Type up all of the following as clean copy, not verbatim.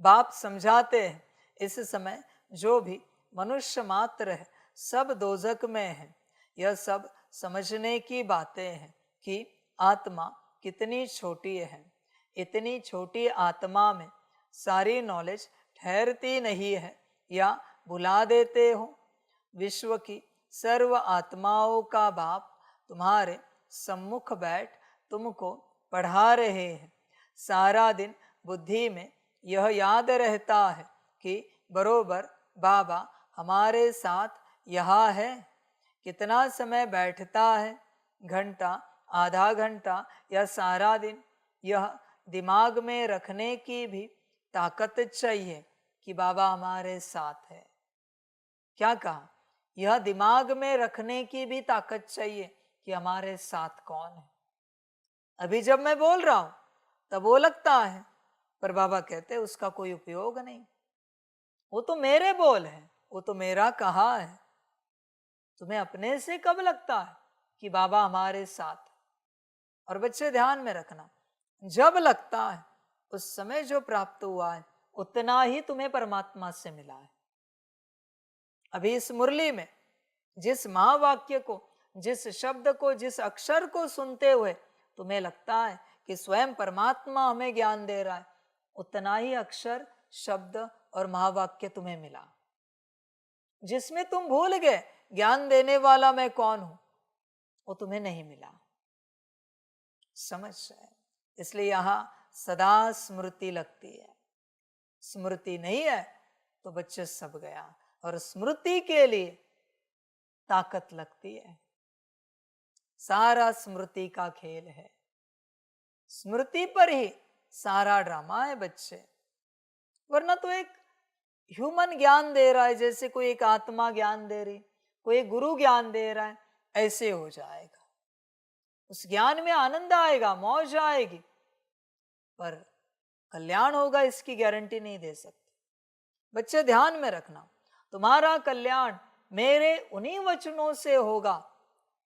बाप समझाते हैं, इस समय जो भी मनुष्य मात्र है सब दोजक में है। यह सब समझने की बातें हैं कि आत्मा कितनी छोटी है। इतनी छोटी आत्मा में सारी नॉलेज ठहरती नहीं है या भुला देते हो। विश्व की सर्व आत्माओं का बाप तुम्हारे सम्मुख बैठ तुमको पढ़ा रहे हैं। सारा दिन बुद्धि में यह याद रहता है कि बरोबर बाबा हमारे साथ यहाँ है। कितना समय बैठता है, घंटा, आधा घंटा या सारा दिन, यह दिमाग में रखने की भी ताकत चाहिए कि बाबा हमारे साथ है। क्या कहा? यह दिमाग में रखने की भी ताकत चाहिए कि हमारे साथ कौन है। अभी जब मैं बोल रहा हूं तब वो लगता है, पर बाबा कहते हैं उसका कोई उपयोग नहीं। वो तो मेरे बोल है, वो तो मेरा कहा है। तुम्हें अपने से कब लगता है कि बाबा हमारे साथ है? और बच्चे ध्यान में रखना, जब लगता है उस समय जो प्राप्त हुआ है उतना ही तुम्हें परमात्मा से मिला है। अभी इस मुरली में जिस महावाक्य को, जिस शब्द को, जिस अक्षर को सुनते हुए तुम्हें लगता है कि स्वयं परमात्मा हमें ज्ञान दे रहा है, उतना ही अक्षर, शब्द और महावाक्य तुम्हें मिला। जिसमें तुम भूल गए ज्ञान देने वाला मैं कौन हूं, वो तुम्हें नहीं मिला। समझ रहे? इसलिए यहां सदा स्मृति लगती है। स्मृति नहीं है तो बच्चे सब गया। और स्मृति के लिए ताकत लगती है। सारा स्मृति का खेल है। स्मृति पर ही सारा ड्रामा है बच्चे। वरना तो एक ह्यूमन ज्ञान दे रहा है, जैसे कोई एक आत्मा ज्ञान दे रही, कोई एक गुरु ज्ञान दे रहा है, ऐसे हो जाएगा। उस ज्ञान में आनंद आएगा, मौज आएगी, पर कल्याण होगा इसकी गारंटी नहीं दे सकते। बच्चे ध्यान में रखना, तुम्हारा कल्याण मेरे उन्हीं वचनों से होगा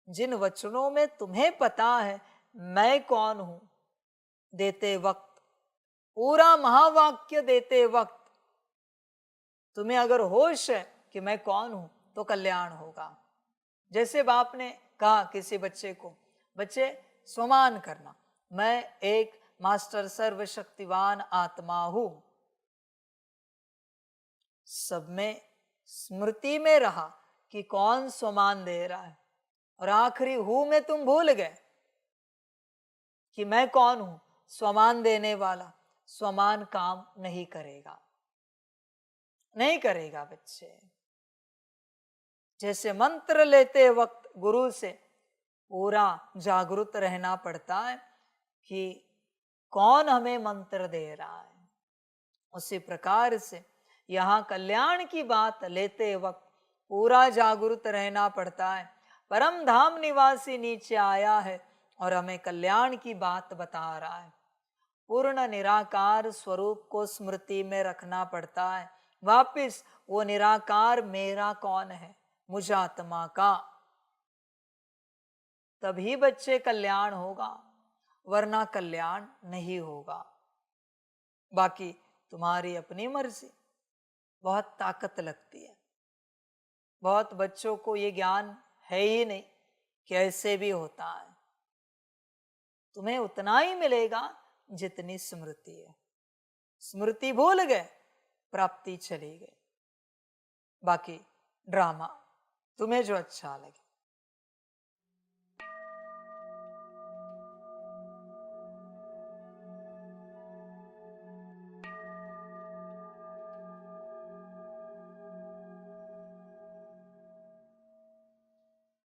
जिन वचनों में तुम्हें पता है मैं कौन हूं। देते वक्त, पूरा महावाक्य देते वक्त तुम्हें अगर होश है कि मैं कौन हूं तो कल्याण होगा। जैसे बाप ने कहा किसी बच्चे को, बच्चे स्वमान करना, मैं एक मास्टर सर्वशक्तिवान आत्मा हूं। सब में स्मृति में रहा कि कौन स्वमान दे रहा है, और आखिरी हूं में तुम भूल गए कि मैं कौन हूं। स्वमान देने वाला स्वमान काम नहीं करेगा, नहीं करेगा बच्चे। जैसे मंत्र लेते वक्त गुरु से पूरा जागरूक रहना पड़ता है कि कौन हमें मंत्र दे रहा है, उसी प्रकार से यहाँ कल्याण की बात लेते वक्त पूरा जागरूक रहना पड़ता है। परम धाम निवासी नीचे आया है और हमें कल्याण की बात बता रहा है। पूर्ण निराकार स्वरूप को स्मृति में रखना पड़ता है। वापिस वो निराकार मेरा कौन है, मुझ आत्मा का। तभी बच्चे कल्याण होगा, वरना कल्याण नहीं होगा। बाकी तुम्हारी अपनी मर्जी। बहुत ताकत लगती है। बहुत बच्चों को ये ज्ञान है ही नहीं कि ऐसे भी होता है। तुम्हें उतना ही मिलेगा जितनी स्मृति है। स्मृति भूल गए, प्राप्ति चली गई। बाकी ड्रामा तुम्हें जो अच्छा लगे।